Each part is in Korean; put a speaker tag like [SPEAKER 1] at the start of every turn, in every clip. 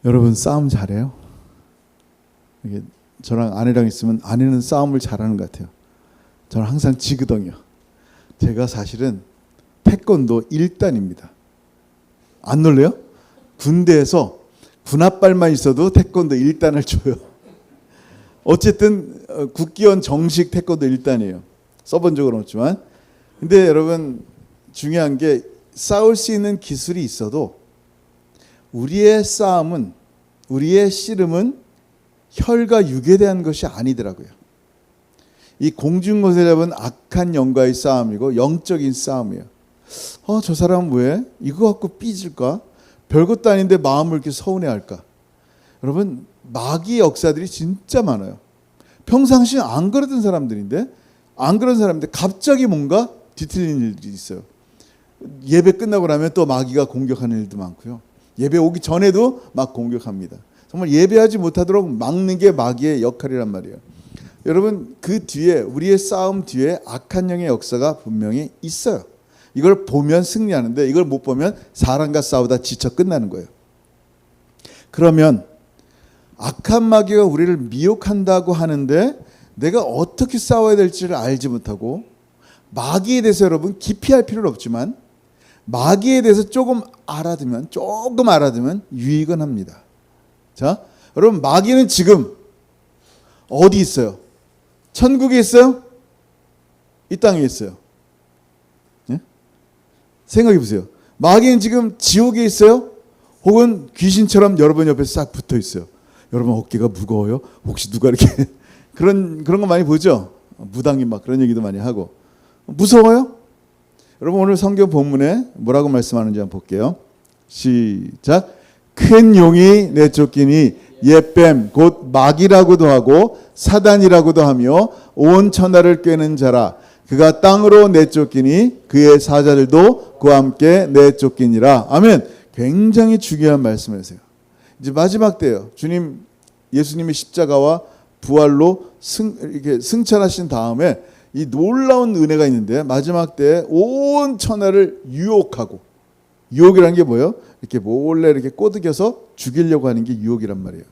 [SPEAKER 1] 여러분 싸움 잘해요? 이게 저랑 아내랑 있으면 아내는 싸움을 잘하는 것 같아요. 저는 항상 지거든요. 제가 사실은 태권도 1단입니다. 안 놀래요? 군대에서 군합발만 있어도 태권도 1단을 줘요. 어쨌든 국기원 정식 태권도 1단이에요. 써본 적은 없지만. 근데 여러분 중요한 게 싸울 수 있는 기술이 있어도 우리의 싸움은, 우리의 씨름은 혈과 육에 대한 것이 아니더라고요. 이 공중것에 잡은 악한 영과의 싸움이고 영적인 싸움이에요. 저 사람은 왜 이거 갖고 삐질까? 별것도 아닌데 마음을 이렇게 서운해할까? 여러분 마귀의 역사들이 진짜 많아요. 평상시에 안 그러던 사람들인데, 안 그런 사람인데 갑자기 뭔가 뒤틀리는 일들이 있어요. 예배 끝나고 나면 또 마귀가 공격하는 일도 많고요. 예배 오기 전에도 막 공격합니다. 정말 예배하지 못하도록 막는 게 마귀의 역할이란 말이에요. 여러분 그 뒤에, 우리의 싸움 뒤에 악한 영의 역사가 분명히 있어요. 이걸 보면 승리하는데 이걸 못 보면 사람과 싸우다 지쳐 끝나는 거예요. 그러면 악한 마귀가 우리를 미혹한다고 하는데 내가 어떻게 싸워야 될지를 알지 못하고, 마귀에 대해서 여러분 깊이 할 필요는 없지만 마귀에 대해서 조금 알아두면 유익은 합니다. 자, 여러분 마귀는 지금 어디 있어요? 천국에 있어요? 이 땅에 있어요? 예? 생각해 보세요. 마귀는 지금 지옥에 있어요? 혹은 귀신처럼 여러분 옆에 싹 붙어 있어요? 여러분 어깨가 무거워요? 혹시 누가 이렇게 그런 거 많이 보죠? 무당이 막 그런 얘기도 많이 하고. 무서워요? 여러분 오늘 성경 본문에 뭐라고 말씀하는지 한번 볼게요. 시작. 큰 용이 내쫓기니 옛뱀 곧 마귀라고도 하고 사단이라고도 하며 온 천하를 꿰는 자라. 그가 땅으로 내쫓기니 그의 사자들도 그와 함께 내쫓기니라. 아멘. 굉장히 중요한 말씀이세요. 이제 마지막 때예요. 예수님이 십자가와 부활로 이렇게 승천하신 다음에 이 놀라운 은혜가 있는데, 마지막 때에 온 천하를 유혹하고, 유혹이라는 게 뭐예요? 이렇게 몰래 이렇게 꼬드겨서 죽이려고 하는 게 유혹이란 말이에요.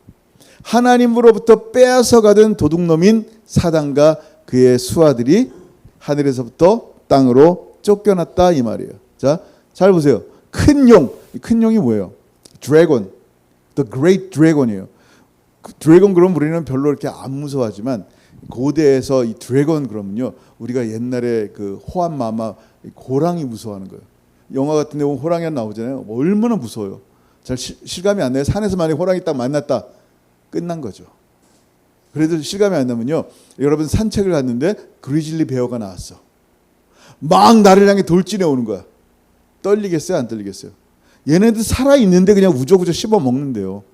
[SPEAKER 1] 하나님으로부터 빼앗아 가던 도둑놈인 사단과 그의 수하들이 하늘에서부터 땅으로 쫓겨났다 이 말이에요. 자, 잘 보세요. 큰 용이 뭐예요? 드래곤, the great dragon이에요. 드래곤 그럼 우리는 별로 이렇게 안 무서워하지만 고대에서 이 드래곤 그러면요, 우리가 옛날에 그 호암마마 호랑이 무서워하는 거예요. 영화 같은 데 보면 호랑이 나오잖아요. 얼마나 무서워요. 잘 실감이 안 나요. 산에서 만약에 호랑이 딱 만났다, 끝난 거죠. 그래도 실감이 안 나면요, 여러분 산책을 갔는데 그리즐리 베어가 나왔어. 막 나를 향해 돌진해 오는 거야. 떨리겠어요? 안 떨리겠어요? 얘네들 살아있는데 그냥 우저우저 씹어 먹는데요.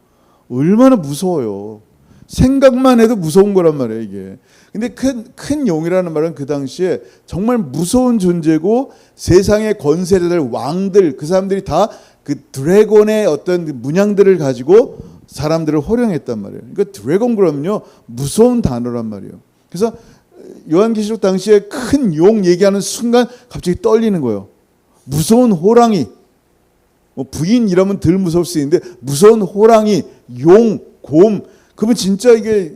[SPEAKER 1] 얼마나 무서워요. 생각만 해도 무서운 거란 말이에요, 이게. 근데 큰 용이라는 말은 그 당시에 정말 무서운 존재고, 세상의 권세자들, 왕들, 그 사람들이 다 그 드래곤의 어떤 문양들을 가지고 사람들을 호령했단 말이에요. 그러니까 드래곤 그러면요, 무서운 단어란 말이에요. 그래서 요한계시록 당시에 큰 용 얘기하는 순간 갑자기 떨리는 거예요. 무서운 호랑이, 부인 이러면 덜 무서울 수 있는데 무서운 호랑이, 용, 곰, 그러면 진짜 이게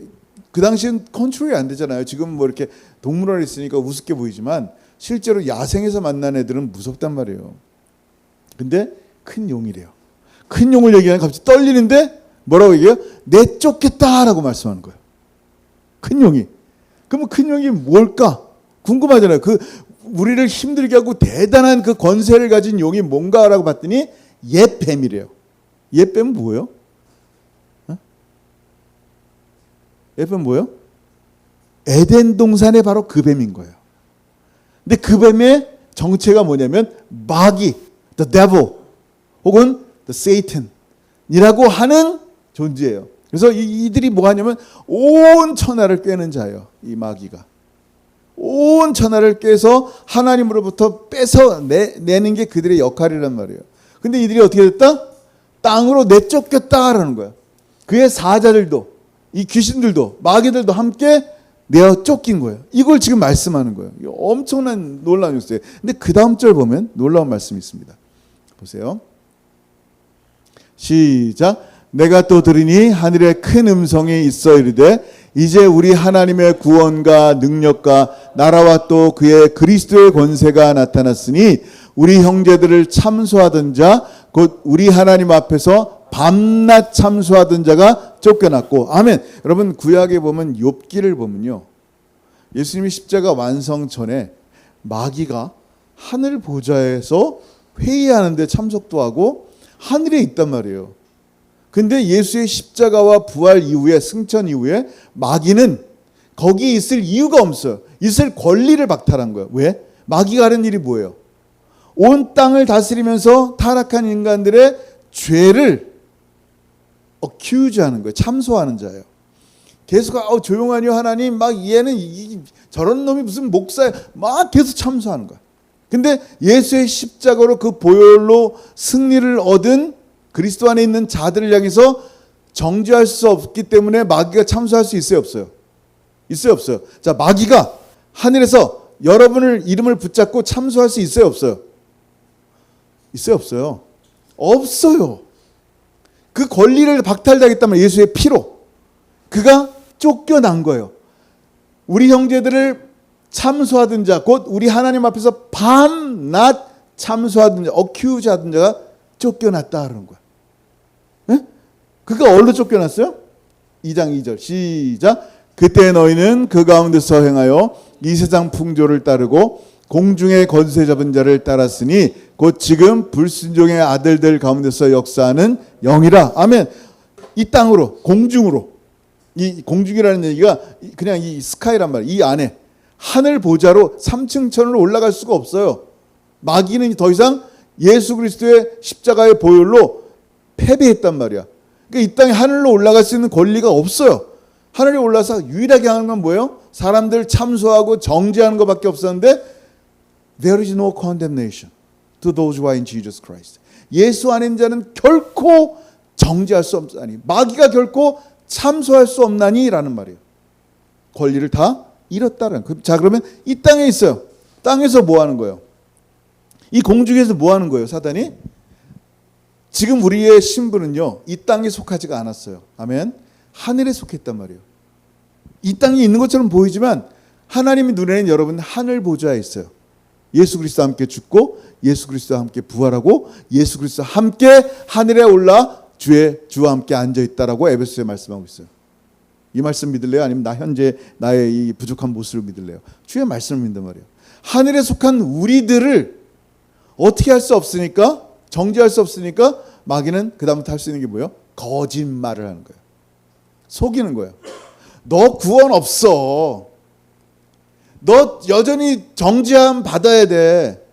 [SPEAKER 1] 그 당시엔 컨트롤이 안 되잖아요. 지금 뭐 이렇게 동물원에 있으니까 우습게 보이지만 실제로 야생에서 만난 애들은 무섭단 말이에요. 근데 큰 용이래요. 큰 용을 얘기하면 갑자기 떨리는데 뭐라고 얘기해요? 내쫓겠다라고 말씀하는 거예요. 큰 용이. 그러면 큰 용이 뭘까? 궁금하잖아요. 우리를 힘들게 하고 대단한 그 권세를 가진 용이 뭔가라고 봤더니 옛 뱀이래요. 옛 뱀은 뭐예요? 옛 뱀은 뭐예요? 에덴 동산에 바로 그 뱀인 거예요. 근데 그 뱀의 정체가 뭐냐면 마귀, the devil, 혹은 the Satan이라고 하는 존재예요. 그래서 이들이 뭐 하냐면 온 천하를 꿰는 자예요. 이 마귀가. 온 천하를 꿰서 하나님으로부터 뺏어내는 게 그들의 역할이란 말이에요. 근데 이들이 어떻게 됐다? 땅으로 내쫓겼다라는 거예요. 그의 사자들도, 이 귀신들도, 마귀들도 함께 내어 쫓긴 거예요. 이걸 지금 말씀하는 거예요. 엄청난 놀라운 뉴스예요. 근데 그 다음 절 보면 놀라운 말씀이 있습니다. 보세요. 시작. 내가 또 들으니 하늘에 큰 음성이 있어 이르되 이제 우리 하나님의 구원과 능력과 나라와 또 그의 그리스도의 권세가 나타났으니 우리 형제들을 참소하던 자 곧 우리 하나님 앞에서 밤낮 참소하던 자가 쫓겨났고. 아멘. 여러분 구약에 보면 욥기를 보면요, 예수님이 십자가 완성 전에 마귀가 하늘 보좌에서 회의하는데 참석도 하고 하늘에 있단 말이에요. 근데 예수의 십자가와 부활 이후에, 승천 이후에 마귀는 거기에 있을 이유가 없어요. 있을 권리를 박탈한 거예요. 왜? 마귀가 하는 일이 뭐예요? 온 땅을 다스리면서 타락한 인간들의 죄를 accuse 하는 거예요. 참소하는 자예요. 계속 조용하니요 하나님, 막 얘는 저런 놈이 무슨 목사야, 막 계속 참소하는 거야. 근데 예수의 십자가로 그 보혈로 승리를 얻은 그리스도 안에 있는 자들을 향해서 정죄할 수 없기 때문에 마귀가 참소할 수 있어요, 없어요? 있어요, 없어요? 자, 마귀가 하늘에서 여러분을 이름을 붙잡고 참소할 수 있어요, 없어요? 있어요, 없어요? 없어요. 그 권리를 박탈당했단 말이에요. 예수의 피로. 그가 쫓겨난 거예요. 우리 형제들을 참소하던 자, 곧 우리 하나님 앞에서 밤낮 참소하던 자, accuse 하던 자가 쫓겨났다 그러는 거야. 네? 그가 어디로 쫓겨났어요? 2장 2절 시작. 그때 너희는 그 가운데서 행하여 이 세상 풍조를 따르고 공중의 권세 잡은 자를 따랐으니 곧 지금 불순종의 아들들 가운데서 역사하는 영이라. 아멘. 이 땅으로, 공중으로. 이 공중이라는 얘기가 그냥 이 스카이란 말이에요. 이 안에 하늘 보좌로 3층 천으로 올라갈 수가 없어요. 마귀는 더 이상 예수 그리스도의 십자가의 보혈로 패배했단 말이야. 그러니까 이 땅에 하늘로 올라갈 수 있는 권리가 없어요. 하늘에 올라서 유일하게 하는 건 뭐예요? 사람들 참소하고 정죄하는 것밖에 없었는데 There is no condemnation to those who are in Jesus Christ. 예수 안에 있는 자는 결코 정죄할 수 없나니, 마귀가 결코 참소할 수 없나니 라는 말이에요. 권리를 다 잃었다는. 자, 그러면 이 땅에 있어요. 땅에서 뭐 하는 거예요? 이 공중에서 뭐 하는 거예요, 사단이? 지금 우리의 신분은요, 이 땅에 속하지가 않았어요. 아멘. 하늘에 속했단 말이에요. 이 땅에 있는 것처럼 보이지만 하나님의 눈에는 여러분 하늘 보좌에 있어요. 예수 그리스도와 함께 죽고 예수 그리스도와 함께 부활하고 예수 그리스도와 함께 하늘에 올라 주와 함께 앉아있다라고 에베소에 말씀하고 있어요. 이 말씀 믿을래요? 아니면 나 현재 나의 이 부족한 모습을 믿을래요? 주의 말씀을 믿는 말이에요. 하늘에 속한 우리들을 어떻게 할 수 없으니까, 정죄할 수 없으니까 마귀는 그 다음부터 할 수 있는 게 뭐예요? 거짓말을 하는 거예요. 속이는 거예요. 너 구원 없어. 너 여전히 정죄함 받아야 돼.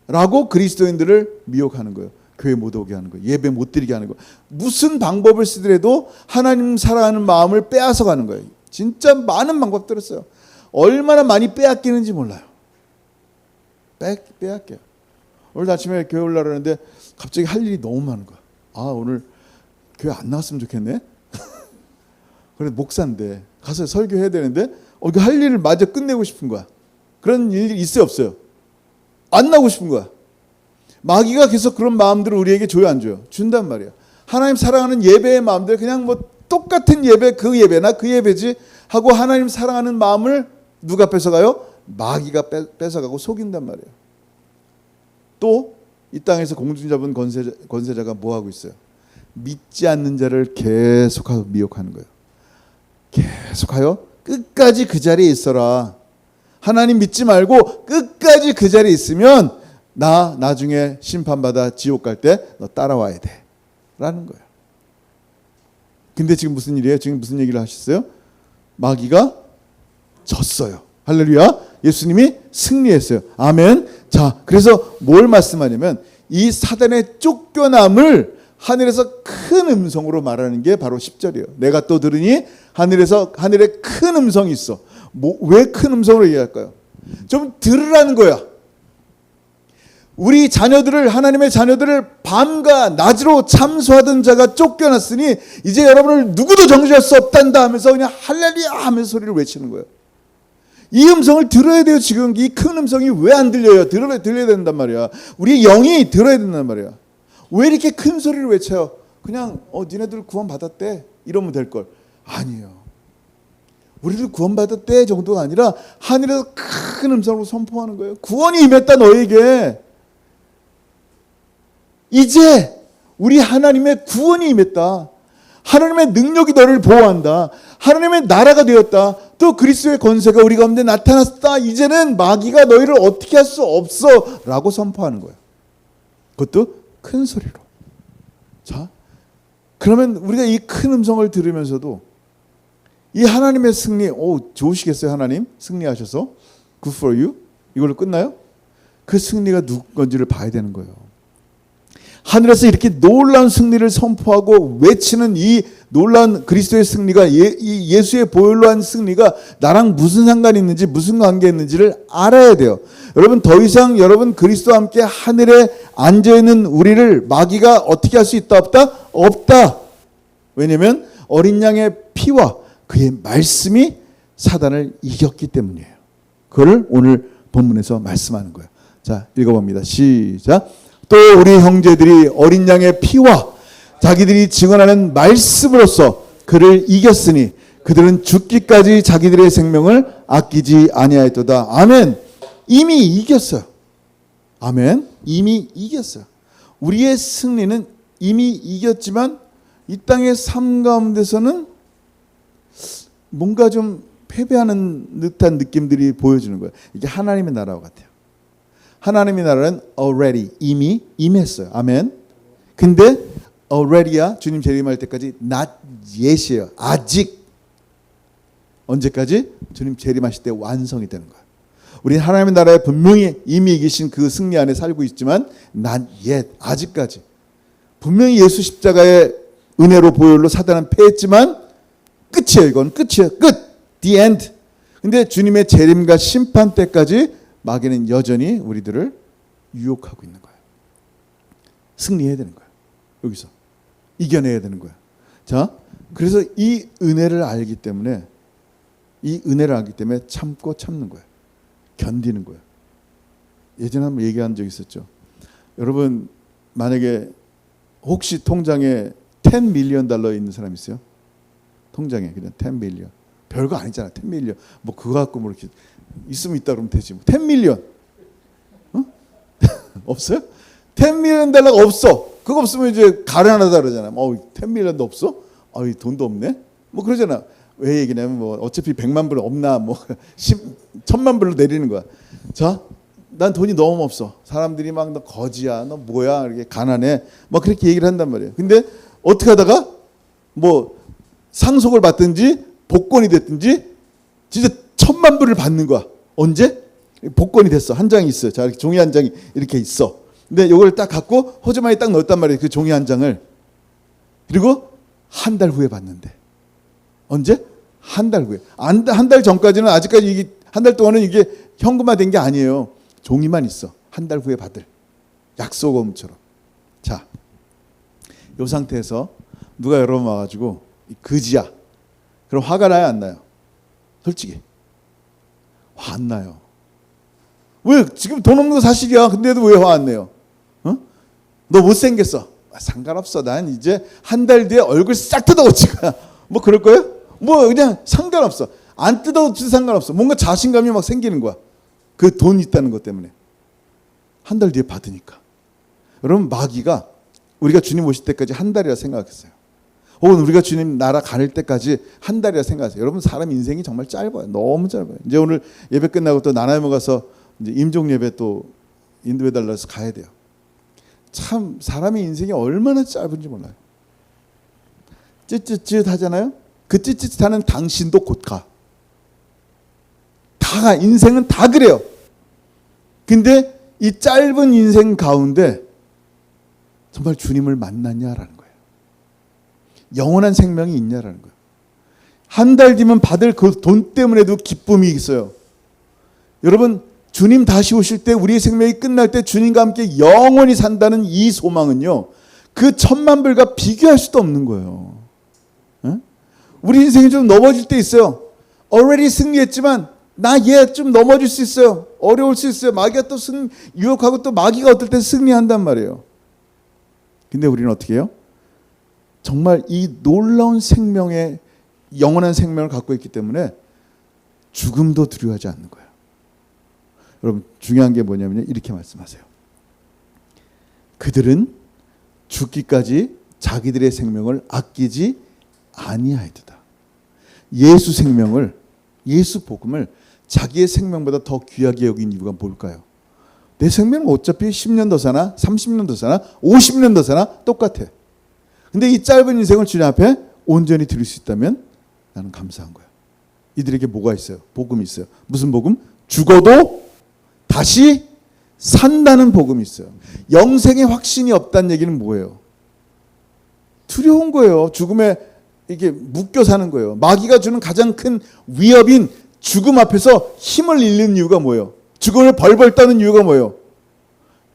[SPEAKER 1] 라고 그리스도인들을 미혹하는 거예요. 교회 못 오게 하는 거예요. 예배 못 드리게 하는 거예요. 무슨 방법을 쓰더라도 하나님 사랑하는 마음을 빼앗아 가는 거예요. 진짜 많은 방법들을 써요. 얼마나 많이 빼앗기는지 몰라요. 빼앗겨요. 오늘 아침에 교회 올라가려 하는데 갑자기 할 일이 너무 많은 거야. 아, 오늘 교회 안 나왔으면 좋겠네. 그래, 목사인데 가서 설교해야 되는데 이거 할 일을 마저 끝내고 싶은 거야. 그런 일이 있어요, 없어요? 안 나오고 싶은 거야. 마귀가 계속 그런 마음들을 우리에게 줘요, 안 줘요? 준단 말이야. 하나님 사랑하는 예배의 마음들, 그냥 뭐 똑같은 예배, 그 예배나 그 예배지 하고 하나님 사랑하는 마음을 누가 뺏어가요? 마귀가 뺏어가고 속인단 말이에요. 또 이 땅에서 공중 잡은 권세자가 뭐 하고 있어요? 믿지 않는 자를 계속하여 미혹하는 거예요. 계속하여 끝까지 그 자리에 있어라. 하나님 믿지 말고 끝까지 그 자리에 있으면 나 나중에 심판받아 지옥 갈 때 너 따라와야 돼. 라는 거예요. 근데 지금 무슨 일이에요? 지금 무슨 얘기를 하셨어요? 마귀가 졌어요. 할렐루야. 예수님이 승리했어요. 아멘. 자, 그래서 뭘 말씀하냐면 이 사단의 쫓겨남을 하늘에서 큰 음성으로 말하는 게 바로 10절이에요. 내가 또 들으니 하늘에 큰 음성이 있어. 왜 큰 음성으로 얘기할까요? 좀 들으라는 거야. 우리 자녀들을, 하나님의 자녀들을 밤과 낮으로 참소하던 자가 쫓겨났으니 이제 여러분을 누구도 정죄할 수 없단다 하면서 그냥 할렐루야 하면서 소리를 외치는 거예요. 이 음성을 들어야 돼요. 지금 이 큰 음성이 왜 안 들려요? 들려야 된단 말이야. 우리 영이 들어야 된단 말이야. 왜 이렇게 큰 소리를 외쳐요? 그냥 니네들 구원받았대 이러면 될 걸. 아니에요. 우리들 구원받았대 정도가 아니라 하늘에서 큰 음성으로 선포하는 거예요. 구원이 임했다 너에게. 이제 우리 하나님의 구원이 임했다. 하나님의 능력이 너를 보호한다. 하나님의 나라가 되었다. 또 그리스도의 권세가 우리 가운데 나타났다. 이제는 마귀가 너희를 어떻게 할 수 없어 라고 선포하는 거예요. 그것도 큰 소리로. 자, 그러면 우리가 이 큰 음성을 들으면서도 이 하나님의 승리, 좋으시겠어요 하나님? 승리하셔서 Good for you? 이걸로 끝나요? 그 승리가 누구 건지를 봐야 되는 거예요. 하늘에서 이렇게 놀라운 승리를 선포하고 외치는 이 놀라운 그리스도의 승리가 예수의 보혈로 한 승리가 나랑 무슨 상관이 있는지 무슨 관계 있는지를 알아야 돼요. 여러분 더 이상 여러분 그리스도와 함께 하늘에 앉아있는 우리를 마귀가 어떻게 할 수 있다 없다? 없다. 왜냐하면 어린 양의 피와 그의 말씀이 사단을 이겼기 때문이에요. 그걸 오늘 본문에서 말씀하는 거예요. 자, 읽어봅니다. 시작. 또 우리 형제들이 어린 양의 피와 자기들이 증언하는 말씀으로써 그를 이겼으니 그들은 죽기까지 자기들의 생명을 아끼지 아니하였도다. 아멘. 이미 이겼어요. 아멘. 이미 이겼어요. 우리의 승리는 이미 이겼지만 이 땅의 삶 가운데서는 뭔가 좀 패배하는 듯한 느낌들이 보여지는 거예요. 이게 하나님의 나라와 같아요. 하나님의 나라는 already 이미 임했어요. 아멘. 근데 already야 주님 재림할 때까지 not yet이에요. 아직. 언제까지? 주님 재림하실 때 완성이 되는 거예요. 우리 하나님의 나라에 분명히 이미 이기신 그 승리 안에 살고 있지만 not yet. 아직까지. 분명히 예수 십자가의 은혜로 보혈로 사단은 패했지만 끝이에요. 이건 끝이에요. 끝. The end. 근데 주님의 재림과 심판 때까지 마귀는 여전히 우리들을 유혹하고 있는 거예요. 승리해야 되는 거예요. 여기서. 이겨내야 되는 거예요. 자, 그래서 이 은혜를 알기 때문에 참고 참는 거예요. 견디는 거예요. 예전에 한번 얘기한 적 있었죠. 여러분 만약에 혹시 통장에 $10 million 있는 사람 있어요? 통장에 그냥 10 million. 별거 아니잖아. 10 million. 뭐 그거 갖고 뭐 이렇게 있으면 있다 그러면 되지. 10 million. 어? 없어요? 10 million 달러가 없어. 그거 없으면 이제 가련하다 그러잖아. 10 million도 없어? 돈도 없네. 뭐 그러잖아. 왜 얘기냐면 뭐 어차피 100만 불 없나 뭐 1000만 불로 내리는 거야. 자, 난 돈이 너무 없어. 사람들이 막 너 거지야, 너 뭐야, 이렇게 가난해. 막 그렇게 얘기를 한단 말이에요. 근데 어떻게 하다가 뭐 상속을 받든지 복권이 됐든지 진짜 1000만 불을 받는 거야. 언제? 복권이 됐어. 한 장이 있어요. 자, 이렇게 종이 한 장이 이렇게 있어. 근데 이걸 딱 갖고 호주머니에 딱 넣었단 말이에요. 그 종이 한 장을. 그리고 한 달 후에 받는데. 언제? 한 달 후에. 한 달 전까지는 아직까지 이게 한 달 동안은 이게 현금화된 게 아니에요. 종이만 있어. 한 달 후에 받을. 약속음처럼. 자, 이 상태에서 누가 여러분 와가지고 그지야. 그럼 화가 나요, 안 나요? 솔직히 화 안 나요. 왜? 지금 돈 없는 거 사실이야. 근데도 왜 화 안 내요? 어? 너 못생겼어. 상관없어. 난 이제 한 달 뒤에 얼굴 싹 뜯어고칠 거야. 뭐 그럴 거예요? 뭐 그냥 상관없어. 안 뜯어고쳐도 상관없어. 뭔가 자신감이 막 생기는 거야. 그 돈 있다는 것 때문에. 한 달 뒤에 받으니까. 여러분 마귀가 우리가 주님 오실 때까지 한 달이라 생각했어요. 혹은 우리가 주님 나라 갈 때까지 한 달이라 생각하세요. 여러분 사람 인생이 정말 짧아요. 너무 짧아요. 이제 오늘 예배 끝나고 또 나나imo 가서 이제 임종 예배 또 인도해 달라서 가야 돼요. 참 사람의 인생이 얼마나 짧은지 몰라요. 찌릿찌릿 하잖아요. 그 찌릿찌릿하는 당신도 곧 가. 다 인생은 다 그래요. 근데 이 짧은 인생 가운데 정말 주님을 만났냐라는 거예요. 영원한 생명이 있냐라는 거예요. 한 달 뒤면 받을 그 돈 때문에도 기쁨이 있어요. 여러분 주님 다시 오실 때 우리의 생명이 끝날 때 주님과 함께 영원히 산다는 이 소망은요. 그 1000만 불과 비교할 수도 없는 거예요. 에? 우리 인생이 좀 넘어질 때 있어요. already 승리했지만 나 얘 좀 넘어질 수 있어요. 어려울 수 있어요. 마귀가 또 유혹하고 또 마귀가 어떨 때 승리한단 말이에요. 근데 우리는 어떻게 해요? 정말 이 놀라운 생명의 영원한 생명을 갖고 있기 때문에 죽음도 두려워하지 않는 거예요. 여러분 중요한 게 뭐냐면 이렇게 말씀하세요. 그들은 죽기까지 자기들의 생명을 아끼지 아니하였도다. 예수 생명을, 예수 복음을 자기의 생명보다 더 귀하게 여긴 이유가 뭘까요? 내 생명은 어차피 10년 더 사나 30년 더 사나 50년 더 사나 똑같아. 근데 이 짧은 인생을 주님 앞에 온전히 드릴 수 있다면 나는 감사한 거야. 이들에게 뭐가 있어요? 복음이 있어요. 무슨 복음? 죽어도 다시 산다는 복음이 있어요. 영생의 확신이 없다는 얘기는 뭐예요? 두려운 거예요. 죽음에 이게 묶여 사는 거예요. 마귀가 주는 가장 큰 위협인 죽음 앞에서 힘을 잃는 이유가 뭐예요? 죽음을 벌벌 떠는 이유가 뭐예요?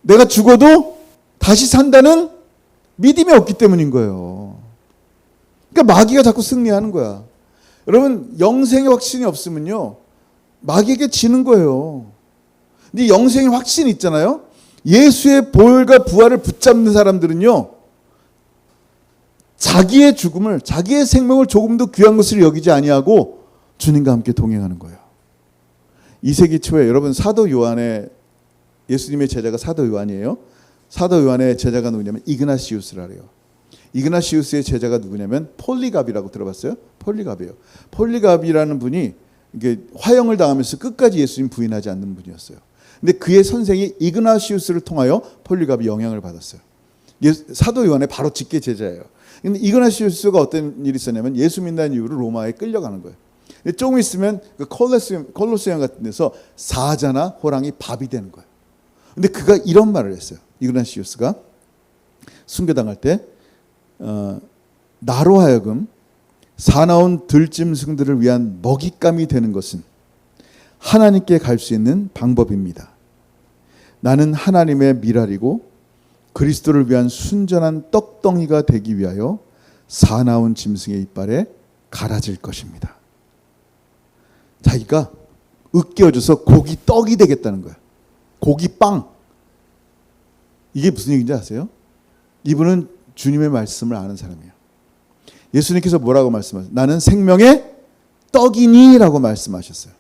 [SPEAKER 1] 내가 죽어도 다시 산다는 믿음이 없기 때문인 거예요. 그러니까 마귀가 자꾸 승리하는 거야. 여러분 영생의 확신이 없으면요 마귀에게 지는 거예요. 근데 영생의 확신이 있잖아요. 예수의 보혈과 부활을 붙잡는 사람들은요 자기의 죽음을, 자기의 생명을 조금도 귀한 것으로 여기지 아니하고 주님과 함께 동행하는 거예요. 2세기 초에 여러분 사도 요한의, 예수님의 제자가 사도 요한이에요. 사도 요한의 제자가 누구냐면 이그나시우스라 그래요. 이그나시우스의 제자가 누구냐면 폴리갑이라고 들어봤어요? 폴리갑이에요. 폴리갑이라는 분이 이게 화형을 당하면서 끝까지 예수님 부인하지 않는 분이었어요. 근데 그의 선생이 이그나시우스를 통하여 폴리갑이 영향을 받았어요. 사도 요한의 바로 직계 제자예요. 근데 이그나시우스가 어떤 일이 있었냐면 예수 믿는 이유로 로마에 끌려가는 거예요. 조금 있으면 그 콜로세움 같은 데서 사자나 호랑이 밥이 되는 거예요. 근데 그가 이런 말을 했어요. 이그나시우스가 순교당할 때 나로 하여금 사나운 들짐승들을 위한 먹잇감이 되는 것은 하나님께 갈 수 있는 방법입니다. 나는 하나님의 미랄이고 그리스도를 위한 순전한 떡덩이가 되기 위하여 사나운 짐승의 이빨에 갈아질 것입니다. 자기가 으깨어져서 고기 떡이 되겠다는 거예요. 고기 빵. 이게 무슨 얘기인지 아세요? 이분은 주님의 말씀을 아는 사람이에요. 예수님께서 뭐라고 말씀하셨어요? 나는 생명의 떡이니 라고 말씀하셨어요.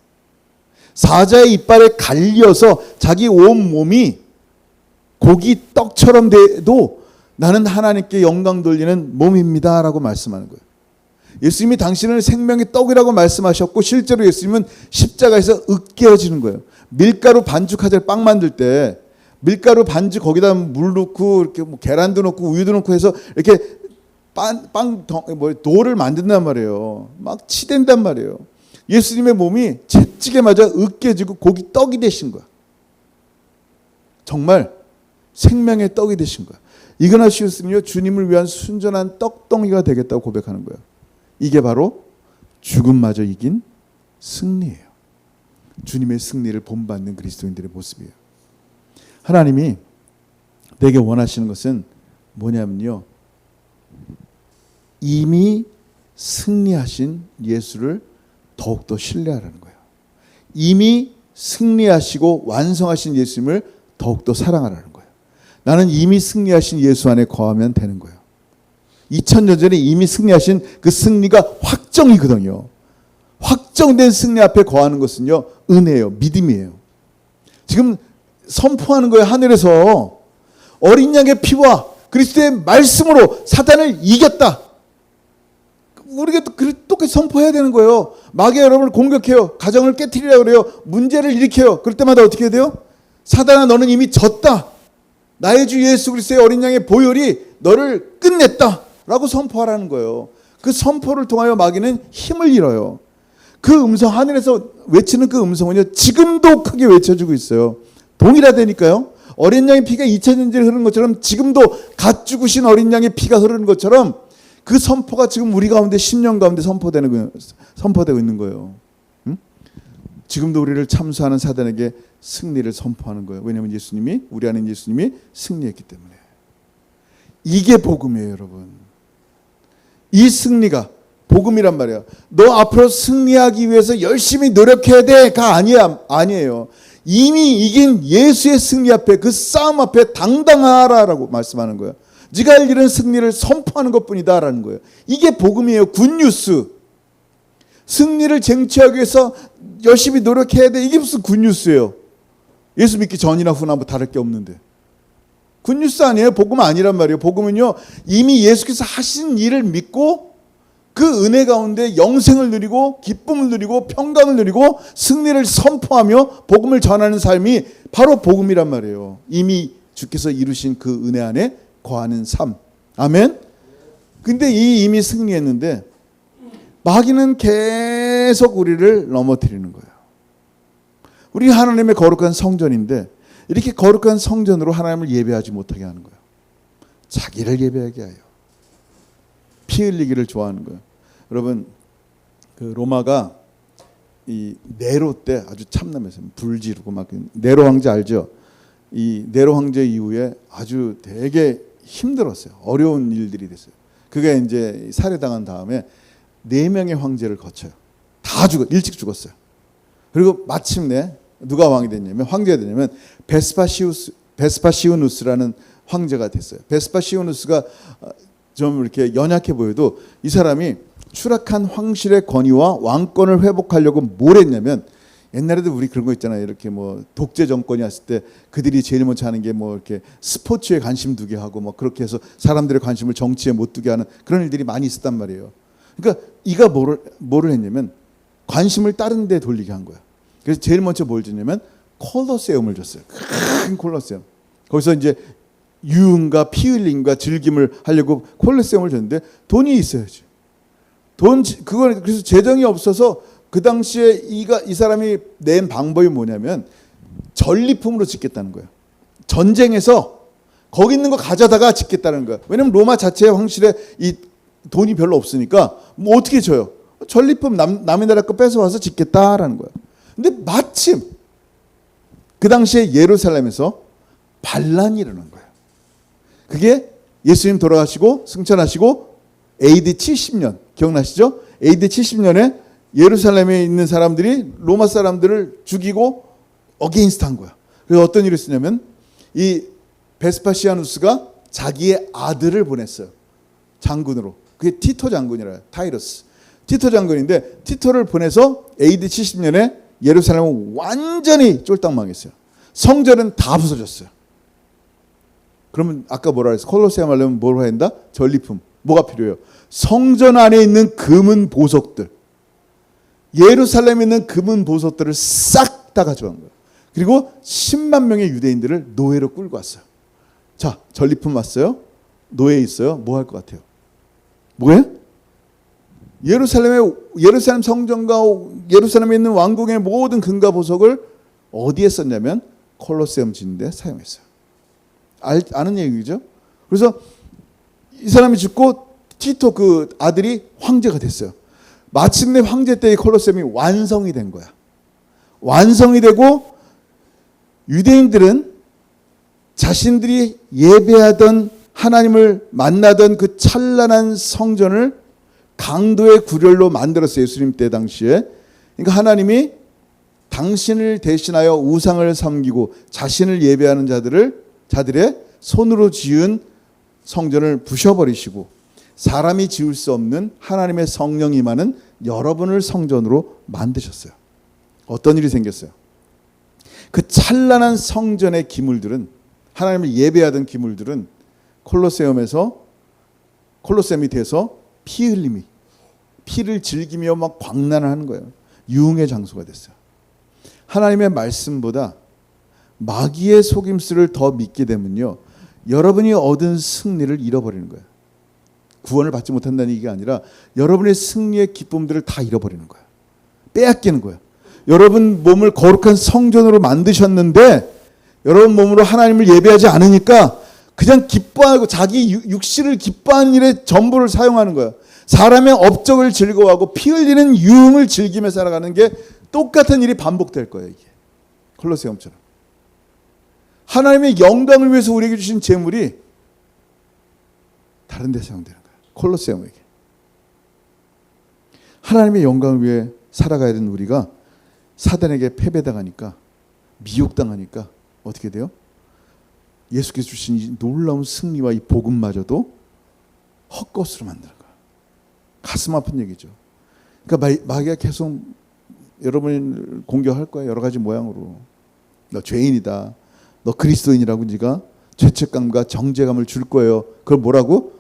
[SPEAKER 1] 사자의 이빨에 갈려서 자기 온 몸이 고기 떡처럼 돼도 나는 하나님께 영광 돌리는 몸입니다 라고 말씀하는 거예요. 예수님이 당신은 생명의 떡이라고 말씀하셨고 실제로 예수님은 십자가에서 으깨어지는 거예요. 밀가루 반죽하자 빵 만들 때 밀가루 반죽 거기다 물 넣고 이렇게 뭐 계란도 넣고 우유도 넣고 해서 이렇게 도를 만든단 말이에요. 막 치댄단 말이에요. 예수님의 몸이 채찍에 맞아 으깨지고 고기 떡이 되신 거야. 정말 생명의 떡이 되신 거야. 이그나시우스는요 주님을 위한 순전한 떡덩이가 되겠다고 고백하는 거예요. 이게 바로 죽음마저 이긴 승리예요. 주님의 승리를 본받는 그리스도인들의 모습이에요. 하나님이 내게 원하시는 것은 뭐냐면요. 이미 승리하신 예수를 더욱더 신뢰하라는 거예요. 이미 승리하시고 완성하신 예수님을 더욱더 사랑하라는 거예요. 나는 이미 승리하신 예수 안에 거하면 되는 거예요. 2000년 전에 이미 승리하신 그 승리가 확정이거든요. 확정된 승리 앞에 거하는 것은요 은혜예요. 믿음이에요. 지금 선포하는 거예요. 하늘에서 어린 양의 피와 그리스도의 말씀으로 사단을 이겼다. 우리가 똑같이 선포해야 되는 거예요. 마귀가 여러분을 공격해요. 가정을 깨트리려고 그래요. 문제를 일으켜요. 그럴 때마다 어떻게 해야 돼요? 사단아 너는 이미 졌다. 나의 주 예수 그리스도의 어린 양의 보혈이 너를 끝냈다 라고 선포하라는 거예요. 그 선포를 통하여 마귀는 힘을 잃어요. 그 음성, 하늘에서 외치는 그 음성은요 지금도 크게 외쳐주고 있어요. 동일하다니까요. 어린 양의 피가 2000년 전에 흐르는 것처럼 지금도 갓 죽으신 어린 양의 피가 흐르는 것처럼 그 선포가 지금 우리 가운데 10년 가운데 선포되고 있는 거예요. 응? 지금도 우리를 참수하는 사단에게 승리를 선포하는 거예요. 왜냐하면 예수님이, 우리 안에 예수님이 승리했기 때문에. 이게 복음이에요, 여러분. 이 승리가 복음이란 말이에요. 너 앞으로 승리하기 위해서 열심히 노력해야 돼가 아니에요. 이미 이긴 예수의 승리 앞에, 그 싸움 앞에 당당하라라고 말씀하는 거예요. 네가 할 일은 승리를 선포하는 것뿐이다 라는 거예요. 이게 복음이에요. 굿뉴스. 승리를 쟁취하기 위해서 열심히 노력해야 돼. 이게 무슨 굿뉴스예요. 예수 믿기 전이나 후나 뭐 다를 게 없는데. 굿뉴스 아니에요. 복음 아니란 말이에요. 복음은요, 이미 예수께서 하신 일을 믿고 그 은혜 가운데 영생을 누리고 기쁨을 누리고 평강을 누리고 승리를 선포하며 복음을 전하는 삶이 바로 복음이란 말이에요. 이미 주께서 이루신 그 은혜 안에 거하는 삶. 아멘. 근데 이미 승리했는데 마귀는 계속 우리를 넘어뜨리는 거예요. 우리 하나님의 거룩한 성전인데 이렇게 거룩한 성전으로 하나님을 예배하지 못하게 하는 거예요. 자기를 예배하게 하여 피 흘리기를 좋아하는 거예요. 여러분, 그 로마가 이 네로 때 아주 참남했어요. 불 지르고 막. 네로 황제 알죠? 이 네로 황제 이후에 아주 되게 힘들었어요. 어려운 일들이 됐어요. 그게 이제 살해당한 다음에 4명의 황제를 거쳐요. 다 일찍 죽었어요. 그리고 마침내 누가 왕이 됐냐면, 황제가 됐냐면 베스파시우누스라는 황제가 됐어요. 베스파시우누스가 좀 이렇게 연약해 보여도 이 사람이 추락한 황실의 권위와 왕권을 회복하려고 뭘 했냐면, 옛날에도 우리 그런 거 있잖아요. 이렇게 뭐 독재 정권이 왔을 때 그들이 제일 먼저 하는 게 뭐 이렇게 스포츠에 관심 두게 하고 뭐 그렇게 해서 사람들의 관심을 정치에 못 두게 하는 그런 일들이 많이 있었단 말이에요. 그러니까 이가 뭐를 했냐면 관심을 다른 데 돌리게 한 거야. 그래서 제일 먼저 뭘 줬냐면 콜로세움을 줬어요. 큰 콜로세움. 거기서 이제 유흥과 피 흘림과 즐김을 하려고 콜로세움을 줬는데 돈이 있어야지. 그건 그래서 재정이 없어서 그 당시에 이 사람이 낸 방법이 뭐냐면 전리품으로 짓겠다는 거예요. 전쟁에서 거기 있는 거 가져다가 짓겠다는 거예요. 왜냐면 로마 자체의 황실에 이 돈이 별로 없으니까 뭐 어떻게 줘요? 전리품 남의 나라 거 뺏어와서 짓겠다라는 거예요. 근데 마침 그 당시에 예루살렘에서 반란이 일어난 거예요. 그게 예수님 돌아가시고 승천하시고 AD 70년 기억나시죠? AD 70년에 예루살렘에 있는 사람들이 로마 사람들을 죽이고 어게인스트 한 거야. 그래서 어떤 일을 쓰냐면 이 베스파시아누스가 자기의 아들을 보냈어요. 장군으로. 그게 티토 장군이라 타이러스. 티토 장군인데 티토를 보내서 AD 70년에 예루살렘은 완전히 쫄딱 망했어요. 성전은 다 부서졌어요. 그러면 아까 뭐라 그랬어? 콜로세움 하려면 뭘 해야 된다? 전리품. 뭐가 필요해요? 성전 안에 있는 금은 보석들. 예루살렘에 있는 금은 보석들을 싹 다 가져간 거예요. 그리고 10만 명의 유대인들을 노예로 끌고 왔어요. 자, 전리품 왔어요. 노예 있어요. 뭐 할 것 같아요? 뭐예요? 예루살렘 성전과 예루살렘에 있는 왕궁의 모든 금과 보석을 어디에 썼냐면 콜로세움 짓는데 사용했어요. 아는 얘기죠? 그래서 이 사람이 죽고 티토 그 아들이 황제가 됐어요. 마침내 황제 때의 콜로세움이 완성이 된 거야. 완성이 되고 유대인들은 자신들이 예배하던 하나님을 만나던 그 찬란한 성전을 강도의 구렬로 만들었어요. 예수님 때 당시에. 그러니까 하나님이 당신을 대신하여 우상을 섬기고 자신을 예배하는 자들의 손으로 지은 성전을 부셔버리시고 사람이 지을 수 없는 하나님의 성령이 임하는 여러분을 성전으로 만드셨어요. 어떤 일이 생겼어요? 그 찬란한 성전의 기물들은, 하나님을 예배하던 기물들은 콜로세움이 돼서 피 흘림이, 피를 즐기며 막 광란을 하는 거예요. 유흥의 장소가 됐어요. 하나님의 말씀보다 마귀의 속임수를 더 믿게 되면요, 여러분이 얻은 승리를 잃어버리는 거예요. 구원을 받지 못한다는 얘기가 아니라 여러분의 승리의 기쁨들을 다 잃어버리는 거예요. 빼앗기는 거예요. 여러분 몸을 거룩한 성전으로 만드셨는데 여러분 몸으로 하나님을 예배하지 않으니까 그냥 기뻐하고 자기 육신을 기뻐하는 일에 전부를 사용하는 거예요. 사람의 업적을 즐거워하고 피 흘리는 유흥을 즐기며 살아가는 게 똑같은 일이 반복될 거예요. 이게 콜로세움처럼. 하나님의 영광을 위해서 우리에게 주신 재물이 다른 데 사용되는 거예요. 콜로세움에게. 하나님의 영광을 위해 살아가야 되는 우리가 사단에게 패배당하니까, 미혹당하니까 어떻게 돼요? 예수께서 주신 이 놀라운 승리와 이 복음마저도 헛것으로 만드는 거예요. 가슴 아픈 얘기죠. 그러니까 마귀가 계속 여러분을 공격할 거예요. 여러 가지 모양으로. 너 죄인이다. 너 그리스도인이라고 네가 죄책감과 정죄감을 줄 거예요. 그걸 뭐라고?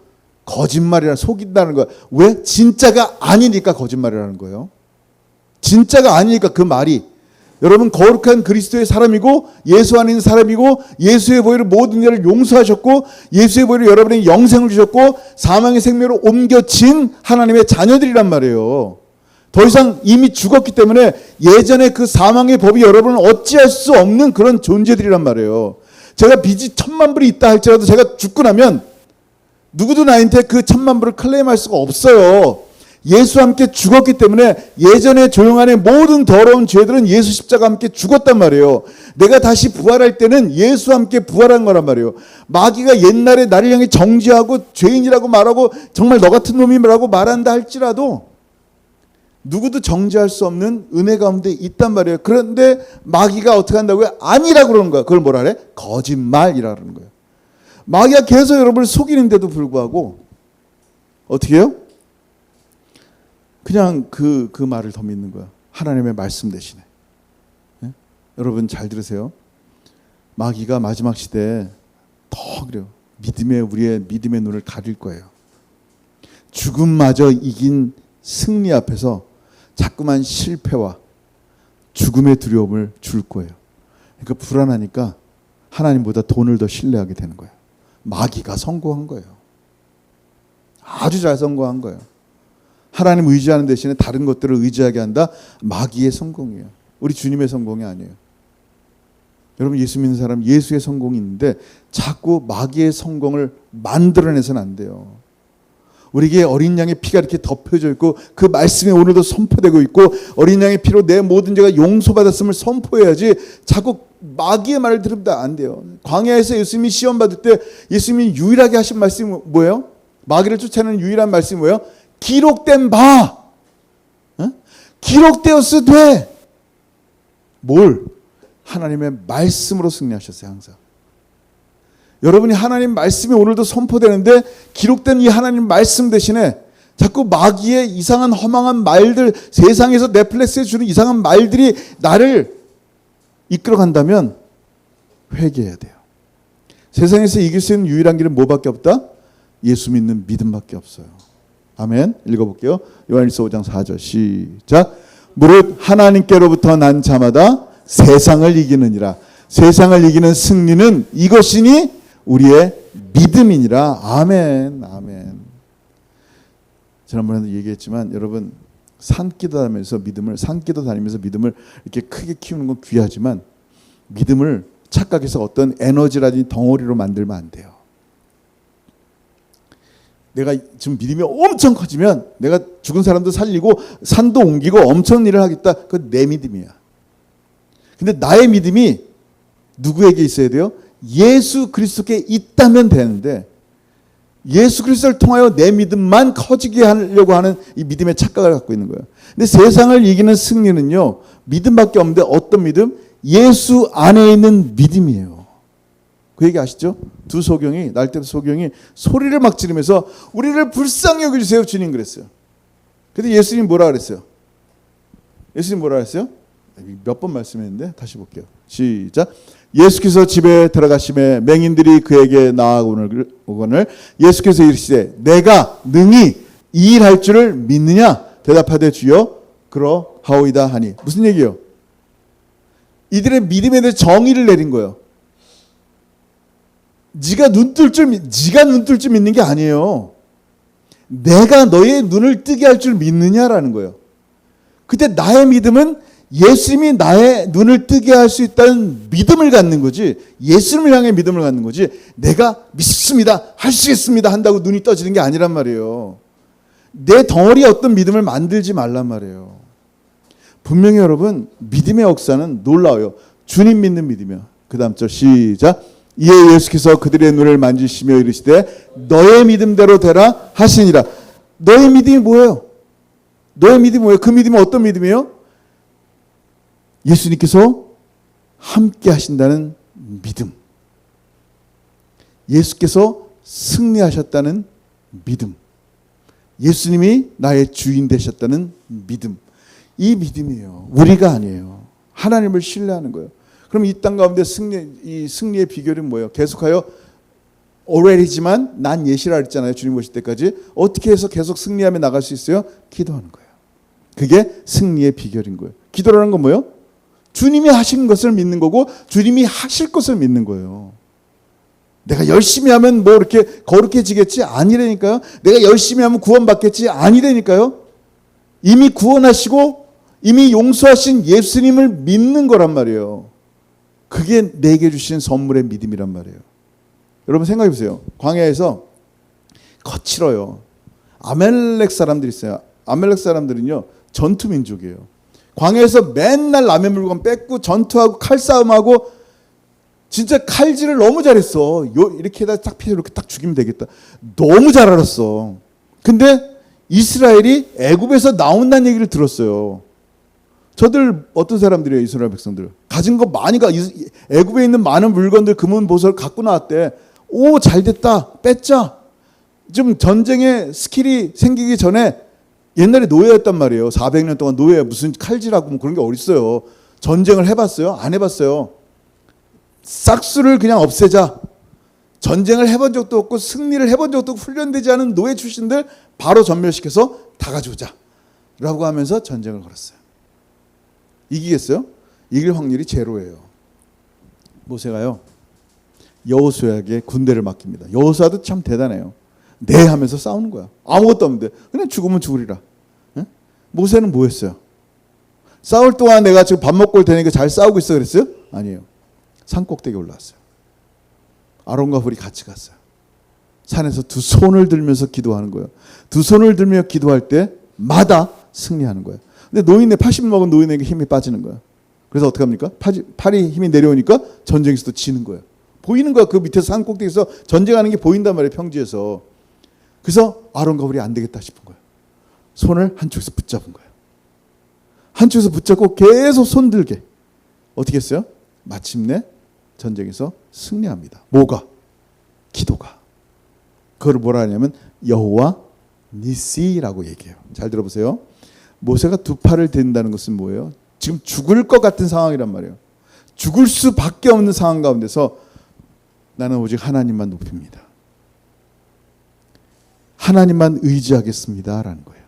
[SPEAKER 1] 거짓말이라 속인다는 거야. 왜? 진짜가 아니니까 거짓말이라는 거예요. 진짜가 아니니까 그 말이. 여러분 거룩한 그리스도의 사람이고 예수 안에 있는 사람이고 예수의 보혈로 모든 일을 용서하셨고 예수의 보혈로 여러분에게 영생을 주셨고 사망의 생명으로 옮겨진 하나님의 자녀들이란 말이에요. 더 이상 이미 죽었기 때문에 예전에 그 사망의 법이 여러분을 어찌할 수 없는 그런 존재들이란 말이에요. 제가 빚이 1000만 불이 있다 할지라도 제가 죽고 나면 누구도 나한테 그 1000만 불을 클레임할 수가 없어요. 예수와 함께 죽었기 때문에 예전에 조용한의 모든 더러운 죄들은 예수 십자가와 함께 죽었단 말이에요. 내가 다시 부활할 때는 예수와 함께 부활한 거란 말이에요. 마귀가 옛날에 나를 향해 정죄하고 죄인이라고 말하고 정말 너 같은 놈이라고 말한다 할지라도 누구도 정죄할 수 없는 은혜 가운데 있단 말이에요. 그런데 마귀가 어떻게 한다고요? 아니라고 그러는 거야. 그걸 뭐라 그래? 거짓말이라고 그러는 거예요. 마귀가 계속 여러분을 속이는데도 불구하고 어떻게 해요? 그냥 그 말을 더 믿는 거야. 하나님의 말씀 대신에. 네? 여러분 잘 들으세요. 마귀가 마지막 시대에 더 그래요. 우리의 믿음의 눈을 가릴 거예요. 죽음마저 이긴 승리 앞에서 자꾸만 실패와 죽음의 두려움을 줄 거예요. 그러니까 불안하니까 하나님보다 돈을 더 신뢰하게 되는 거예요. 마귀가 성공한 거예요. 아주 잘 성공한 거예요. 하나님 의지하는 대신에 다른 것들을 의지하게 한다. 마귀의 성공이에요. 우리 주님의 성공이 아니에요. 여러분 예수 믿는 사람 예수의 성공이 있는데 자꾸 마귀의 성공을 만들어내서는 안 돼요. 우리에게 어린 양의 피가 이렇게 덮여져 있고 그 말씀이 오늘도 선포되고 있고 어린 양의 피로 내 모든 죄가 용서받았음을 선포해야지 자꾸 마귀의 말을 들으면 안 돼요. 광야에서 예수님이 시험 받을 때 예수님이 유일하게 하신 말씀이 뭐예요? 마귀를 쫓아내는 유일한 말씀이 뭐예요? 기록된 바, 기록되었으되 뭘? 하나님의 말씀으로 승리하셨어요. 항상. 여러분이 하나님 말씀이 오늘도 선포되는데 기록된 이 하나님 말씀 대신에 자꾸 마귀의 이상한 허망한 말들, 세상에서 넷플릭스에 주는 이상한 말들이 나를 이끌어간다면 회개해야 돼요. 세상에서 이길 수 있는 유일한 길은 뭐밖에 없다? 예수 믿는 믿음밖에 없어요. 아멘. 읽어볼게요. 요한일서 5장 4절 시작. 무릇 하나님께로부터 난 자마다 세상을 이기느니라. 세상을 이기는 승리는 이것이니 우리의 믿음이니라. 아멘. 아멘. 지난번에도 얘기했지만 여러분 산기도 다니면서 믿음을 이렇게 크게 키우는 건 귀하지만 믿음을 착각해서 어떤 에너지라든지 덩어리로 만들면 안 돼요. 내가 지금 믿음이 엄청 커지면 내가 죽은 사람도 살리고 산도 옮기고 엄청난 일을 하겠다. 그건 내 믿음이야. 근데 나의 믿음이 누구에게 있어야 돼요? 예수 그리스도께 있다면 되는데 예수 그리스도를 통하여 내 믿음만 커지게 하려고 하는 이 믿음의 착각을 갖고 있는 거예요. 근데 세상을 이기는 승리는요. 믿음밖에 없는데 어떤 믿음? 예수 안에 있는 믿음이에요. 그 얘기 아시죠? 두 소경이 날때부 소경이 소리를 막 지르면서 우리를 불쌍히 여겨주세요 주님 그랬어요. 근데 예수님 뭐라 그랬어요? 예수님 뭐라 그랬어요? 몇 번 말씀했는데 다시 볼게요. 시작. 예수께서 집에 들어가심에 맹인들이 그에게 나아오거늘 예수께서 이르시되 내가 능히 이 일 할 줄을 믿느냐? 대답하되 주여 그러하오이다 하니. 무슨 얘기예요? 이들의 믿음에 대해 정의를 내린 거예요. 네가 눈 뜰 줄 믿는 게 아니에요. 내가 너의 눈을 뜨게 할 줄 믿느냐라는 거예요. 그때 나의 믿음은 예수님이 나의 눈을 뜨게 할 수 있다는 믿음을 갖는 거지, 예수님을 향해 믿음을 갖는 거지, 내가 믿습니다, 할 수 있습니다 한다고 눈이 떠지는 게 아니란 말이에요. 내 덩어리에 어떤 믿음을 만들지 말란 말이에요. 분명히 여러분 믿음의 역사는 놀라워요. 주님 믿는 믿음이요. 그 다음 절 시작. 이에 예수께서 그들의 눈을 만지시며 이르시되 너의 믿음대로 되라 하시니라. 너의 믿음이 뭐예요? 너의 믿음이 뭐예요? 그 믿음이 어떤 믿음이에요? 예수님께서 함께 하신다는 믿음. 예수께서 승리하셨다는 믿음, 예수님이 나의 주인 되셨다는 믿음, 이 믿음이에요. 우리가 아니에요. 하나님을 신뢰하는 거예요. 그럼 이 땅 가운데 이 승리의 비결은 뭐예요? 계속하여 already지만 난 예시라 했잖아요. 주님 오실 때까지. 어떻게 해서 계속 승리하며 나갈 수 있어요? 기도하는 거예요. 그게 승리의 비결인 거예요. 기도라는 건 뭐예요? 주님이 하신 것을 믿는 거고 주님이 하실 것을 믿는 거예요. 내가 열심히 하면 뭐 이렇게 거룩해지겠지? 아니라니까요. 내가 열심히 하면 구원받겠지? 아니라니까요. 이미 구원하시고 이미 용서하신 예수님을 믿는 거란 말이에요. 그게 내게 주신 선물의 믿음이란 말이에요. 여러분 생각해 보세요. 광야에서 거칠어요. 아멜렉 사람들이 있어요. 아멜렉 사람들은요 전투 민족이에요. 광야에서 맨날 남의 물건 뺏고 전투하고 칼싸움하고 진짜 칼질을 너무 잘했어. 이렇게다 딱 피해서 이렇게 딱 죽이면 되겠다. 너무 잘 알았어. 근데 이스라엘이 애굽에서 나온다는 얘기를 들었어요. 저들 어떤 사람들이에요? 이스라엘 백성들 가진 거 많이 애굽에 있는 많은 물건들 금은 보석을 갖고 나왔대. 오 잘됐다 뺐자. 좀 전쟁에 스킬이 생기기 전에 옛날에 노예였단 말이에요. 400년 동안 노예 무슨 칼질하고 뭐 그런 게 어딨어요. 전쟁을 해봤어요? 안 해봤어요. 싹수를 그냥 없애자. 전쟁을 해본 적도 없고 승리를 해본 적도 없고 훈련되지 않은 노예 출신들 바로 전멸시켜서 다 가져오자 라고 하면서 전쟁을 걸었어요. 이기겠어요? 이길 확률이 제로예요. 모세가요 여호수아에게 군대를 맡깁니다. 여호수아도 참 대단해요. 네 하면서 싸우는 거야. 아무것도 없는데 그냥 죽으면 죽으리라. 응? 모세는 뭐 했어요? 싸울 동안 내가 지금 밥 먹고 올 테니까 잘 싸우고 있어 그랬어요? 아니에요. 산 꼭대기에 올라왔어요. 아론과 훌이 같이 갔어요. 산에서 두 손을 들면서 기도하는 거예요. 두 손을 들며 기도할 때마다 승리하는 거예요. 근데 노인네 80 먹은 노인에게 힘이 빠지는 거예요. 그래서 어떻게 합니까? 팔이 힘이 내려오니까 전쟁에서도 지는 거예요. 보이는 거야. 그 밑에서 산 꼭대기에서 전쟁하는 게 보인단 말이에요. 평지에서. 그래서 아론과 훌이 안 되겠다 싶은 거예요. 손을 한쪽에서 붙잡은 거예요. 한쪽에서 붙잡고 계속 손들게. 어떻게 했어요? 마침내 전쟁에서 승리합니다. 뭐가? 기도가. 그걸 뭐라 하냐면 여호와 니시라고 얘기해요. 잘 들어보세요. 모세가 두 팔을 댄다는 것은 뭐예요? 지금 죽을 것 같은 상황이란 말이에요. 죽을 수밖에 없는 상황 가운데서 나는 오직 하나님만 높입니다. 하나님만 의지하겠습니다 라는 거예요.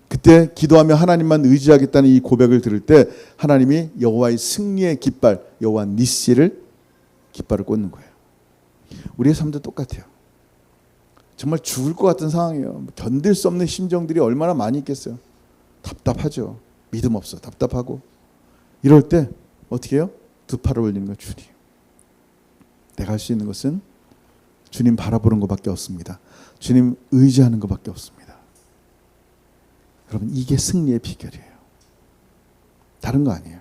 [SPEAKER 1] 그때 기도하며 하나님만 의지하겠다는 이 고백을 들을 때 하나님이 여호와의 승리의 깃발, 여호와 니시를 깃발을 꽂는 거예요. 우리의 삶도 똑같아요. 정말 죽을 것 같은 상황이에요. 견딜 수 없는 심정들이 얼마나 많이 있겠어요. 답답하죠. 믿음 없어. 답답하고. 이럴 때 어떻게 해요? 두 팔을 올리는 거예요. 주님. 내가 할 수 있는 것은 주님 바라보는 것밖에 없습니다. 주님 의지하는 것밖에 없습니다. 여러분 이게 승리의 비결이에요. 다른 거 아니에요.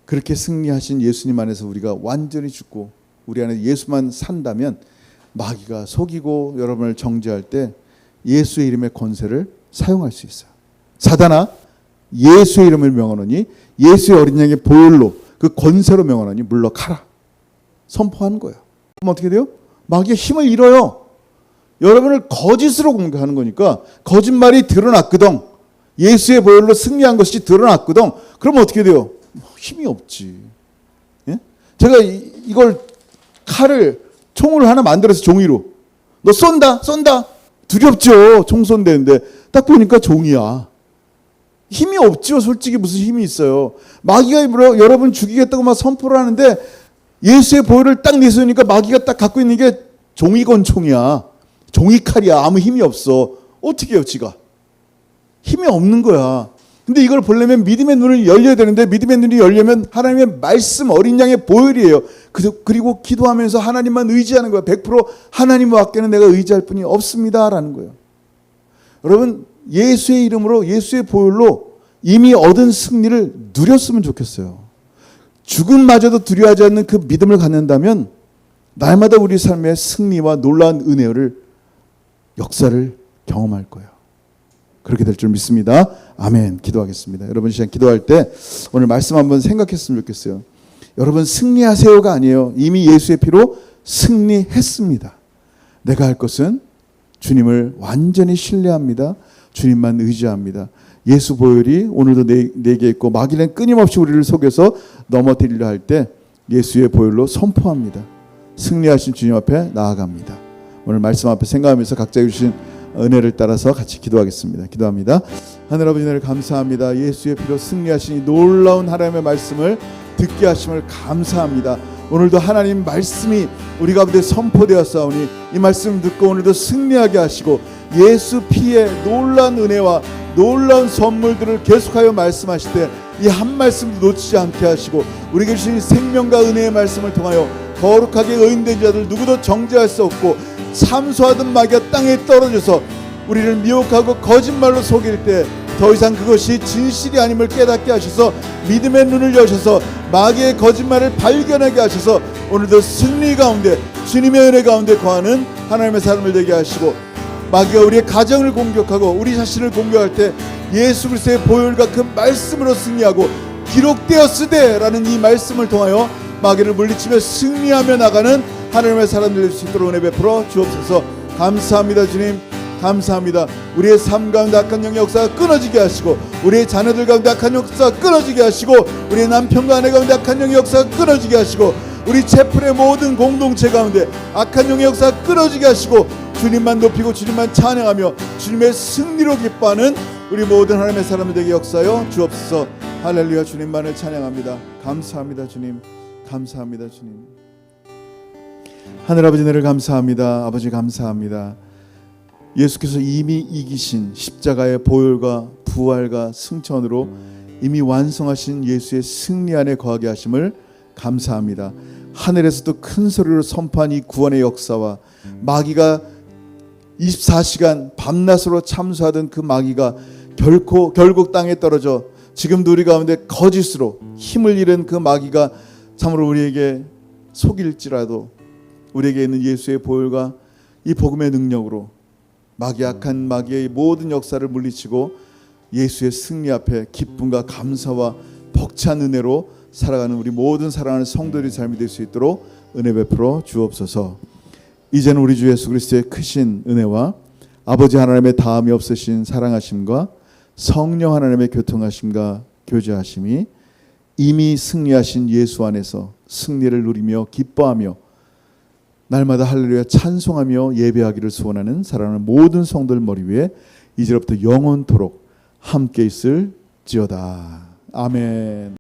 [SPEAKER 1] 그렇게 승리하신 예수님 안에서 우리가 완전히 죽고 우리 안에 예수만 산다면 마귀가 속이고 여러분을 정죄할 때 예수의 이름의 권세를 사용할 수 있어요. 사단아 예수의 이름을 명하노니 예수의 어린 양의 보혈로 그 권세로 명하노니 물러가라. 선포하는 거예요. 그럼 어떻게 돼요? 마귀가 힘을 잃어요. 여러분을 거짓으로 공격하는 거니까 거짓말이 드러났거든. 예수의 보혈로 승리한 것이 드러났거든. 그럼 어떻게 돼요? 힘이 없지. 예? 제가 이걸 총을 하나 만들어서 종이로 너 쏜다 두렵죠. 총 쏜다는데 딱 보니까 종이야. 힘이 없죠. 솔직히 무슨 힘이 있어요. 마귀가 여러분 죽이겠다고 막 선포를 하는데 예수의 보혈을 딱 내세우니까 마귀가 딱 갖고 있는 게 종이건총이야. 종이칼이야. 아무 힘이 없어. 어떻게 해요 지가? 힘이 없는 거야. 근데 이걸 보려면 믿음의 눈을 열려야 되는데 믿음의 눈이 열려면 하나님의 말씀 어린 양의 보혈이에요. 그리고 기도하면서 하나님만 의지하는 거예요. 100% 하나님 밖에는 내가 의지할 분이 없습니다라는 거예요. 여러분 예수의 이름으로 예수의 보혈로 이미 얻은 승리를 누렸으면 좋겠어요. 죽음마저도 두려워하지 않는 그 믿음을 갖는다면 날마다 우리 삶의 승리와 놀라운 은혜를 역사를 경험할 거예요. 그렇게 될 줄 믿습니다. 아멘. 기도하겠습니다. 여러분 시간 기도할 때 오늘 말씀 한번 생각했으면 좋겠어요. 여러분 승리하세요가 아니에요. 이미 예수의 피로 승리했습니다. 내가 할 것은 주님을 완전히 신뢰합니다. 주님만 의지합니다. 예수 보혈이 오늘도 내게 있고 마귀는 끊임없이 우리를 속여서 넘어뜨리려 할 때 예수의 보혈로 선포합니다. 승리하신 주님 앞에 나아갑니다. 오늘 말씀 앞에 생각하면서 각자 주신 은혜를 따라서 같이 기도하겠습니다. 기도합니다. 하늘 아버지 은혜를 감사합니다. 예수의 피로 승리하신 이 놀라운 하나님의 말씀을 듣게 하심을 감사합니다. 오늘도 하나님 말씀이 우리 가운데 선포되었사오니 이 말씀 듣고 오늘도 승리하게 하시고 예수 피의 놀라운 은혜와 놀라운 선물들을 계속하여 말씀하실 때 이 한 말씀도 놓치지 않게 하시고 우리에게 주신 생명과 은혜의 말씀을 통하여 거룩하게 의인된 자들 누구도 정죄할 수 없고 참소하던 마귀가 땅에 떨어져서 우리를 미혹하고 거짓말로 속일 때 더 이상 그것이 진실이 아님을 깨닫게 하셔서 믿음의 눈을 여셔서 마귀의 거짓말을 발견하게 하셔서 오늘도 승리 가운데 주님의 은혜 가운데 거하는 하나님의 사람을 되게 하시고 마귀가 우리의 가정을 공격하고 우리 자신을 공격할 때 예수 그리스도의 보혈과 그 말씀으로 승리하고 기록되었으되 라는 이 말씀을 통하여 마귀를 물리치며 승리하며 나가는 하나님의 사람들 될 수 있도록 은혜 베풀어 주옵소서. 감사합니다. 주님 감사합니다. 우리의 삶 가운데 악한 영의 역사가 끊어지게 하시고 우리의 자녀들 가운데 악한 역사가 끊어지게 하시고 우리의 남편과 아내 가운데 악한 영의 역사가 끊어지게 하시고 우리 채플의 모든 공동체 가운데 악한 영의 역사가 끊어지게 하시고 주님만 높이고 주님만 찬양하며 주님의 승리로 기뻐하는 우리 모든 하나님의 사람들 되게 역사여 주옵소서. 할렐루야. 주님만을 찬양합니다. 감사합니다. 주님 감사합니다. 주님 하늘 아버지 은혜를 감사합니다. 아버지 감사합니다. 예수께서 이미 이기신 십자가의 보혈과 부활과 승천으로 이미 완성하신 예수의 승리 안에 거하게 하심을 감사합니다. 하늘에서도 큰 소리로 선포한 이 구원의 역사와 마귀가 24시간 밤낮으로 참수하던 그 마귀가 결국 땅에 떨어져 지금도 우리 가운데 거짓으로 힘을 잃은 그 마귀가 참으로 우리에게 속일지라도 우리에게 있는 예수의 보혈과 이 복음의 능력으로 악한 마귀의 모든 역사를 물리치고 예수의 승리 앞에 기쁨과 감사와 벅찬 은혜로 살아가는 우리 모든 사랑하는 성도들의 삶이 될 수 있도록 은혜 베풀어 주옵소서. 이제는 우리 주 예수 그리스도의 크신 은혜와 아버지 하나님의 다함이 없으신 사랑하심과 성령 하나님의 교통하심과 교제하심이 이미 승리하신 예수 안에서 승리를 누리며 기뻐하며 날마다 할렐루야 찬송하며 예배하기를 소원하는 사랑하는 모든 성도들 머리 위에 이제부터 영원토록 함께 있을지어다. 아멘.